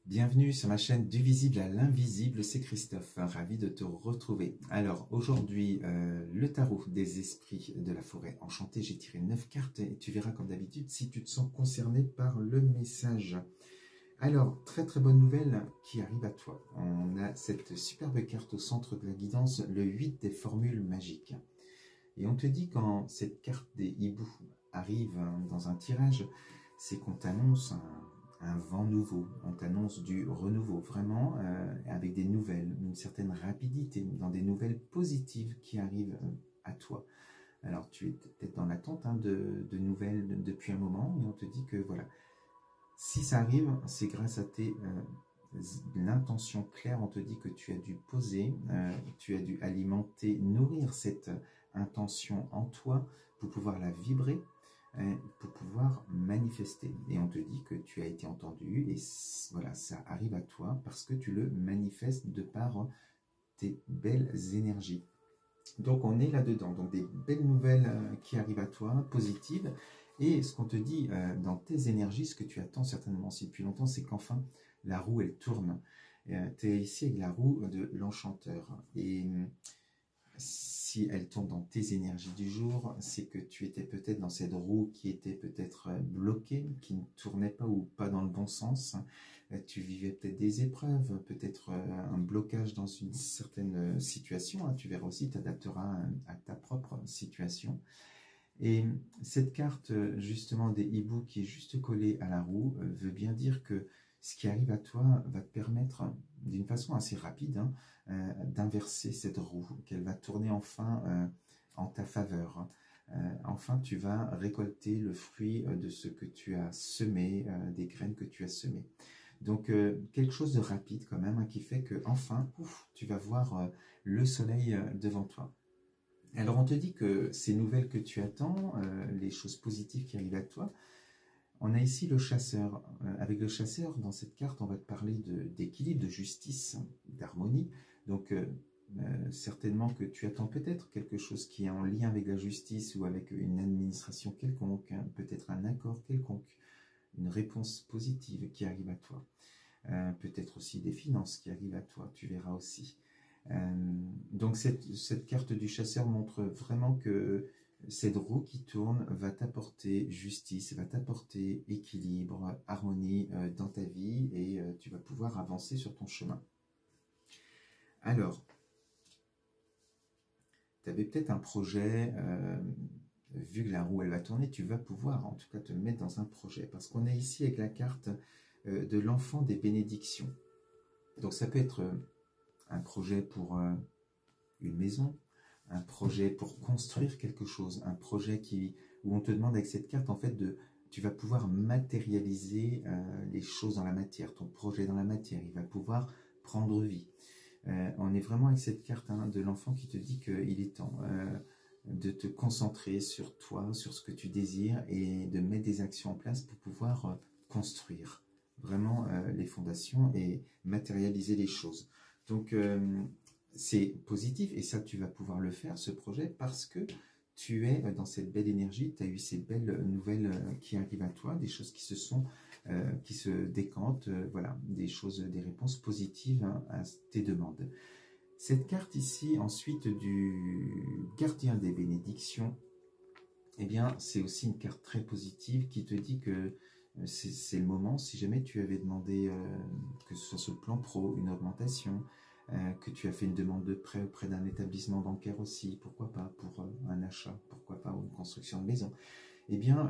Bienvenue sur ma chaîne Du visible à l'invisible, c'est Christophe, ravi de te retrouver. Alors aujourd'hui, le tarot des esprits de la forêt enchantée, j'ai tiré 9 cartes et tu verras comme d'habitude si tu te sens concerné par le message. Alors, très très bonne nouvelle qui arrive à toi. On a cette superbe carte au centre de la guidance, le 8 des formules magiques. Et on te dit quand cette carte des hiboux arrive dans un tirage, c'est qu'on t'annonce un vent nouveau, on t'annonce du renouveau, vraiment avec des nouvelles, une certaine rapidité, dans des nouvelles positives qui arrivent à toi. Alors tu es peut-être dans l'attente de nouvelles depuis un moment, et on te dit que voilà, si ça arrive, c'est grâce à l'intention claire. On te dit que tu as dû poser, tu as dû alimenter, nourrir cette intention en toi pour pouvoir la vibrer, pour pouvoir manifester. Et on te dit que tu as été entendu et voilà, ça arrive à toi parce que tu le manifestes de par tes belles énergies. Donc on est là-dedans, donc des belles nouvelles qui arrivent à toi, positives. Et ce qu'on te dit dans tes énergies, ce que tu attends certainement si depuis longtemps, c'est qu'enfin la roue elle tourne. Tu es ici avec la roue de l'enchanteur. Et si elle tourne dans tes énergies du jour, c'est que tu étais peut-être dans cette roue qui était peut-être bloquée, qui ne tournait pas ou pas dans le bon sens. Tu vivais peut-être des épreuves, peut-être un blocage dans une certaine situation. Tu verras aussi, tu adapteras à ta propre situation. Et cette carte justement des hiboux qui est juste collée à la roue veut bien dire que ce qui arrive à toi va te permettre d'une façon assez rapide d'inverser cette roue, qu'elle va tourner enfin en ta faveur. Enfin, tu vas récolter le fruit de ce que tu as semé, des graines que tu as semées. Donc, quelque chose de rapide quand même, qui fait que enfin, tu vas voir le soleil devant toi. Alors, on te dit que ces nouvelles que tu attends, les choses positives qui arrivent à toi, on a ici le chasseur. Avec le chasseur, dans cette carte, on va te parler d'équilibre, de justice, d'harmonie. Donc, certainement que tu attends peut-être quelque chose qui est en lien avec la justice ou avec une administration quelconque, peut-être un accord quelconque, une réponse positive qui arrive à toi. Peut-être aussi des finances qui arrivent à toi, tu verras aussi. Donc cette carte du chasseur montre vraiment que cette roue qui tourne va t'apporter justice, va t'apporter équilibre, harmonie dans ta vie et tu vas pouvoir avancer sur ton chemin. Alors, tu avais peut-être un projet, vu que la roue elle va tourner, tu vas pouvoir en tout cas te mettre dans un projet parce qu'on est ici avec la carte de l'enfant des bénédictions. Donc ça peut être un projet pour une maison, un projet pour construire quelque chose, un projet où on te demande avec cette carte en fait tu vas pouvoir matérialiser les choses dans la matière, ton projet dans la matière, il va pouvoir prendre vie. On est vraiment avec cette carte de l'enfant qui te dit qu'il est temps de te concentrer sur toi, sur ce que tu désires et de mettre des actions en place pour pouvoir construire vraiment les fondations et matérialiser les choses. Donc, c'est positif et ça, tu vas pouvoir le faire, ce projet, parce que tu es dans cette belle énergie, tu as eu ces belles nouvelles qui arrivent à toi, des choses qui se décantent, voilà, des choses, des réponses positives à tes demandes. Cette carte ici, ensuite, du gardien des bénédictions, eh bien, c'est aussi une carte très positive qui te dit que c'est le moment, si jamais tu avais demandé, que ce soit sur le plan pro, une augmentation, que tu as fait une demande de prêt auprès d'un établissement bancaire aussi, pourquoi pas, pour un achat, pourquoi pas, ou une construction de maison, eh bien,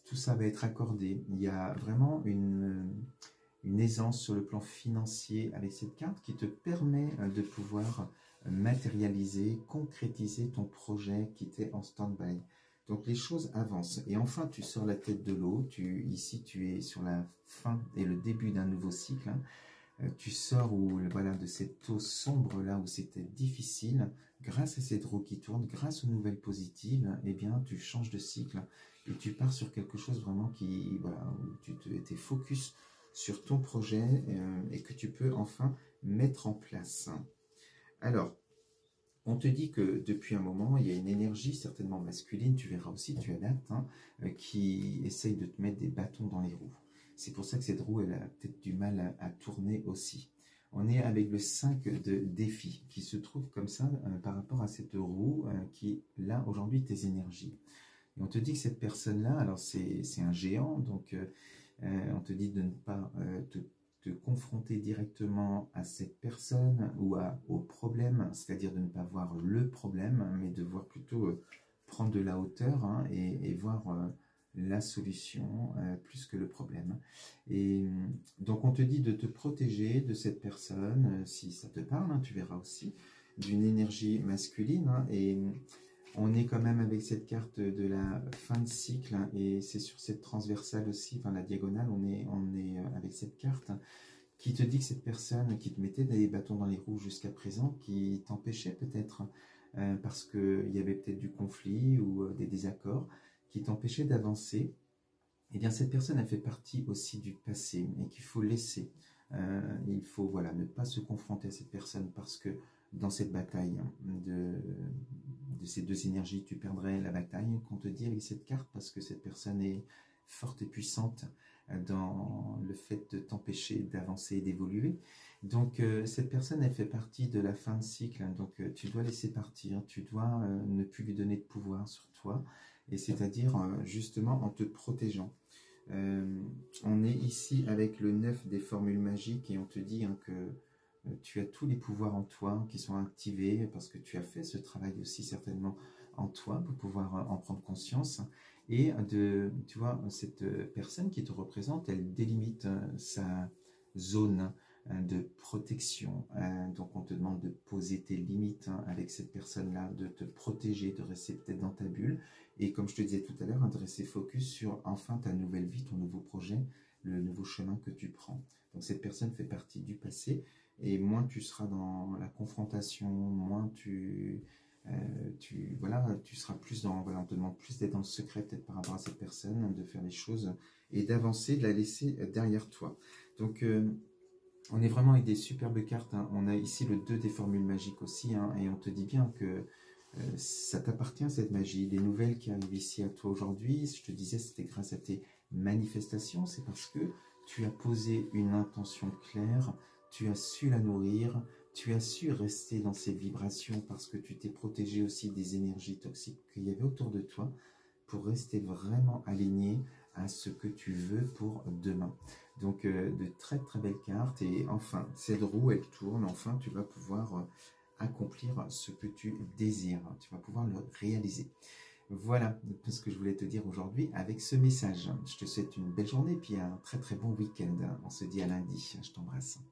tout ça va être accordé. Il y a vraiment une aisance sur le plan financier avec cette carte qui te permet de pouvoir matérialiser, concrétiser ton projet qui était en stand-by. Donc les choses avancent. Et enfin, tu sors la tête de l'eau. Ici, tu es sur la fin et le début d'un nouveau cycle. Tu sors voilà, de cette eau sombre là où c'était difficile. Grâce à cette roue qui tourne, grâce aux nouvelles positives, eh bien, tu changes de cycle et tu pars sur quelque chose vraiment voilà, où tu étais focus sur ton projet et que tu peux enfin mettre en place. Alors, on te dit que depuis un moment, il y a une énergie certainement masculine, tu verras aussi, tu adaptes, qui essaye de te mettre des bâtons dans les roues. C'est pour ça que cette roue, elle a peut-être du mal à tourner aussi. On est avec le 5 de défi qui se trouve comme ça par rapport à cette roue qui est là aujourd'hui tes énergies. Et on te dit que cette personne-là, alors c'est un géant, donc on te dit de ne pas te confronter directement à cette personne ou au problème, c'est-à-dire de ne pas voir le problème, mais de voir plutôt prendre de la hauteur hein, et voir la solution plus que le problème. Et donc on te dit de te protéger de cette personne, si ça te parle, hein, tu verras aussi, d'une énergie masculine. Hein, et on est quand même avec cette carte de la fin de cycle, hein, et c'est sur cette transversale aussi, enfin la diagonale, on est avec cette carte qui te dit que cette personne qui te mettait des bâtons dans les roues jusqu'à présent, qui t'empêchait peut-être, parce qu'il y avait peut-être du conflit ou des désaccords, qui t'empêchait d'avancer, eh bien cette personne a fait partie aussi du passé et qu'il faut laisser. Il faut voilà, ne pas se confronter à cette personne parce que dans cette bataille de ces deux énergies, tu perdrais la bataille, qu'on te dit avec cette carte, parce que cette personne est forte et puissante dans le fait de t'empêcher d'avancer et d'évoluer. Donc cette personne, elle fait partie de la fin de cycle, donc tu dois laisser partir, tu dois ne plus lui donner de pouvoir sur toi, et c'est-à-dire justement en te protégeant. On est ici avec le 9 des formules magiques et on te dit hein, que tu as tous les pouvoirs en toi qui sont activés parce que tu as fait ce travail aussi certainement en toi pour pouvoir en prendre conscience. Et tu vois, cette personne qui te représente, elle délimite sa zone de protection. Donc on te demande de poser tes limites hein, avec cette personne-là, de te protéger, de rester peut-être dans ta bulle. Et comme je te disais tout à l'heure, hein, de rester focus sur enfin ta nouvelle vie, ton nouveau projet, le nouveau chemin que tu prends. Donc cette personne fait partie du passé. Et moins tu seras dans la confrontation, moins voilà, tu seras plus dans, voilà, on te demande plus d'être dans le secret peut-être par rapport à cette personne, de faire les choses et d'avancer, de la laisser derrière toi. Donc on est vraiment avec des superbes cartes, hein. On a ici le 2 des formules magiques aussi, hein, et on te dit bien que ça t'appartient cette magie. Les nouvelles qui arrivent ici à toi aujourd'hui, je te disais, c'était grâce à tes manifestations, c'est parce que tu as posé une intention claire, tu as su la nourrir, tu as su rester dans ces vibrations parce que tu t'es protégé aussi des énergies toxiques qu'il y avait autour de toi pour rester vraiment aligné à ce que tu veux pour demain. Donc de très très belles cartes et enfin cette roue elle tourne, enfin tu vas pouvoir accomplir ce que tu désires, tu vas pouvoir le réaliser. Voilà ce que je voulais te dire aujourd'hui avec ce message. Je te souhaite une belle journée et puis un très très bon week-end. On se dit à lundi. Je t'embrasse.